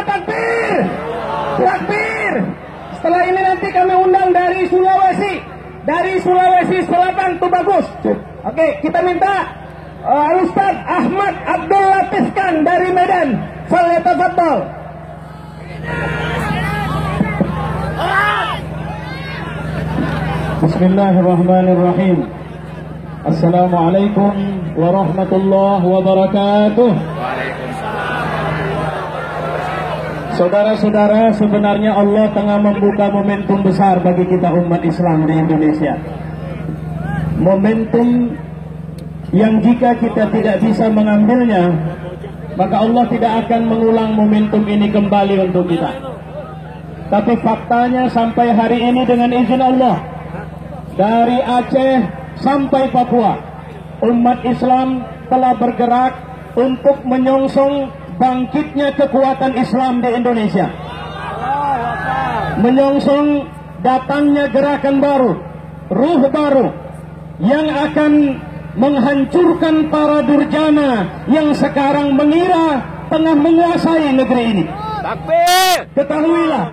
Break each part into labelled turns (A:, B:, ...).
A: takbir. Takbir. Setelah ini nanti kami undang dari Sulawesi. Dari Sulawesi Selatan tuh bagus. Oke, kita minta Ustaz Ahmad Abdul Latif Khan dari Medan. Falyatafaddal. Bismillahirrahmanirrahim. Assalamualaikum warahmatullahi wabarakatuh. Saudara-saudara, sebenarnya Allah tengah membuka momentum besar bagi kita umat Islam di Indonesia. Momentum yang jika kita tidak bisa mengambilnya, maka Allah tidak akan mengulang momentum ini kembali untuk kita. Tapi faktanya sampai hari ini dengan izin Allah, dari Aceh sampai Papua, umat Islam telah bergerak untuk menyongsong bangkitnya kekuatan Islam di Indonesia, menyongsong datangnya gerakan baru, ruh baru yang akan menghancurkan para durjana yang sekarang mengira tengah menguasai negeri ini. Ketahuilah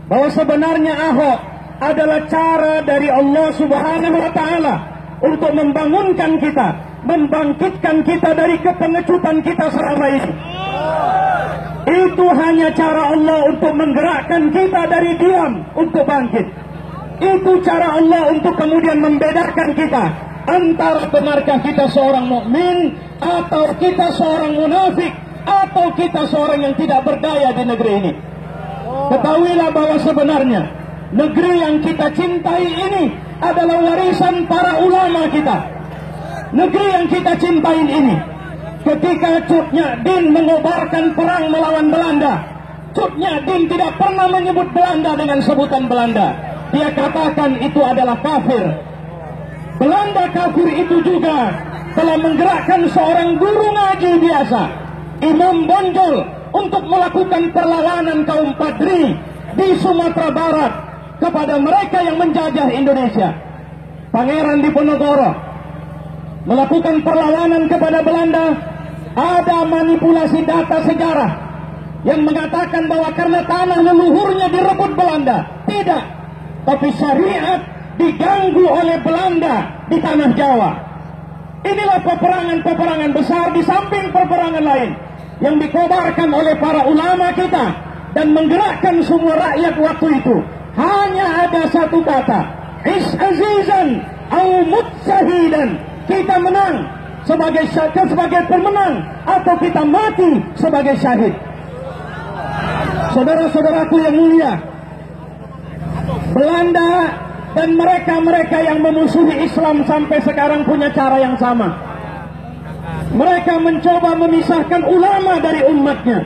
A: bahwa sebenarnya Ahok adalah cara dari Allah Subhanahu wa Ta'ala untuk membangunkan kita, membangkitkan kita dari kepengecutan kita selama ini. Itu hanya cara Allah untuk menggerakkan kita dari diam untuk bangkit. Itu cara Allah untuk kemudian membedakan kita antara benarkah kita seorang mukmin atau kita seorang munafik atau kita seorang yang tidak berdaya di negeri ini. Ketahuilah bahwa sebenarnya negeri yang kita cintai ini adalah warisan para ulama kita. Negeri yang kita cintai ini, ketika Cut Nyak-Din mengobarkan perang melawan Belanda, Cut Nyak-Din tidak pernah menyebut Belanda dengan sebutan Belanda. Dia katakan itu adalah kafir. Belanda kafir itu juga telah menggerakkan seorang guru ngaji biasa, Imam Bonjol, untuk melakukan perlawanan kaum Padri di Sumatera Barat kepada mereka yang menjajah Indonesia. Pangeran Diponegoro melakukan perlawanan kepada Belanda. Ada manipulasi data sejarah yang mengatakan bahwa karena tanah leluhurnya direbut Belanda. Tidak, tapi syariat diganggu oleh Belanda di tanah Jawa. Inilah peperangan-peperangan besar di samping peperangan lain yang dikobarkan oleh para ulama kita dan menggerakkan semua rakyat waktu itu. Hanya ada satu kata, is-azizan au mutsahidan. Kita menang sebagai pemenang atau kita mati sebagai syahid. Saudara-saudaraku yang mulia, Belanda dan mereka-mereka yang memusuhi Islam sampai sekarang punya cara yang sama. Mereka mencoba memisahkan ulama dari umatnya.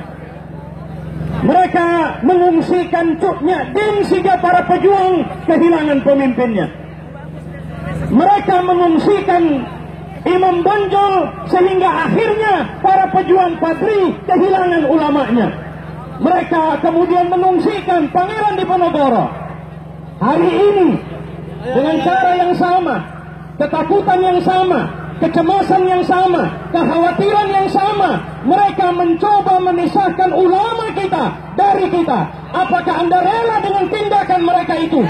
A: Mereka mengungsikan Cut Nyak-Din sehingga para pejuang kehilangan pemimpinnya. Mereka mengungsikan Imam Bonjol sehingga akhirnya para pejuang Padri kehilangan ulamanya. Mereka kemudian mengungsikan Pangeran Diponegoro. Hari ini dengan cara yang sama, ketakutan yang sama, kecemasan yang sama, kekhawatiran yang sama, mereka mencoba memisahkan ulama kita dari kita. Apakah Anda rela dengan tindakan mereka itu?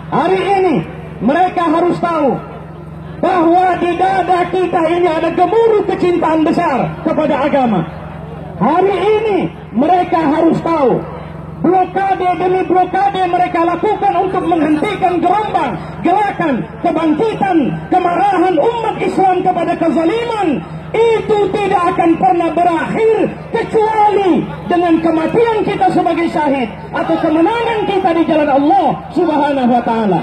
A: Hari ini mereka harus tahu bahwa di dada kita ini ada gemuruh kecintaan besar kepada agama. Hari ini mereka harus tahu blokade demi blokade mereka lakukan untuk menghentikan gelombang gerakan kebangkitan kemarahan umat Islam kepada kezaliman. Itu tidak akan pernah berakhir kecuali dengan kematian kita sebagai syahid atau kemenangan kita di jalan Allah Subhanahu wa Ta'ala.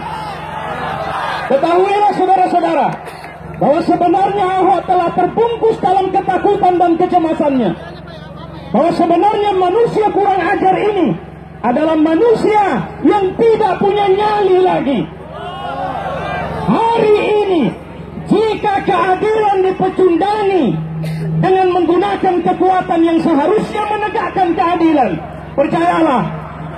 A: Ketahuilah saudara-saudara bahwa sebenarnya Ahok telah terbungkus dalam ketakutan dan kecemasannya. Bahwa sebenarnya manusia kurang ajar ini adalah manusia yang tidak punya nyali lagi. Hari ini jika keadilan dipecundani dengan menggunakan kekuatan yang seharusnya menegakkan keadilan, percayalah,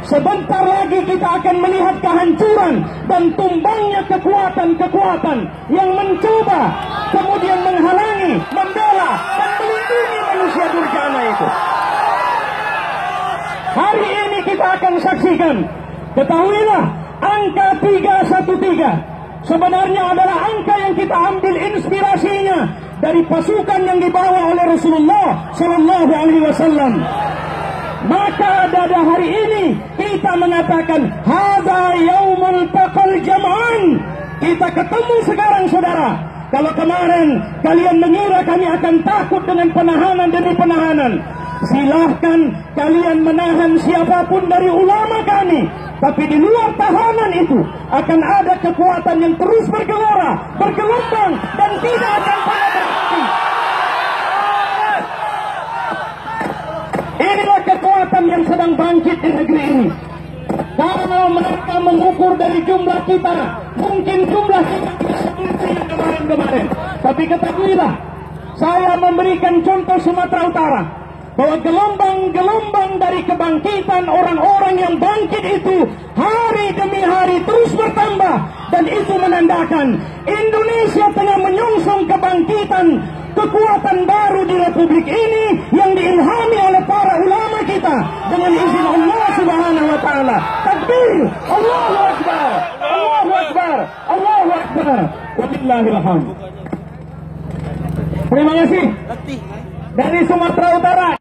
A: sebentar lagi kita akan melihat kehancuran dan tumbangnya kekuatan-kekuatan yang mencoba kemudian menghalangi, membela dan melindungi manusia durjana itu. kita akan saksikan. Ketahuilah, angka 313 sebenarnya adalah angka yang kita ambil inspirasinya dari pasukan yang dibawa oleh Rasulullah Sallallahu Alaihi Wasallam. Maka pada hari ini kita mengatakan hadza yaumul taqal jam'an. Kita ketemu sekarang, saudara. Kalau kemarin kalian mengira kami akan takut dengan penahanan demi penahanan, silahkan kalian menahan siapapun dari ulama kami. Tapi di luar tahanan itu akan ada kekuatan yang terus bergelora, bergelombang, dan tidak akan pernah berhenti. Inilah kekuatan yang sedang bangkit di negeri ini. Kalau mereka mengukur dari jumlah kita, mungkin jumlah kita tidak seperti yang kemarin-kemarin. Tapi ketahuilah, saya memberikan contoh Sumatera Utara, bahwa gelombang-gelombang dari kebangkitan orang-orang yang bangkit itu hari demi hari terus bertambah. Dan itu menandakan Indonesia tengah menyongsong kebangkitan kekuatan baru di Republik ini yang diilhami oleh para ulama kita dengan izin Allah Subhanahu wa taala. Takbir, Allahu Akbar, Allahu Akbar, Allahu Akbar. Wallahil hamd. Terima kasih dari Sumatera Utara.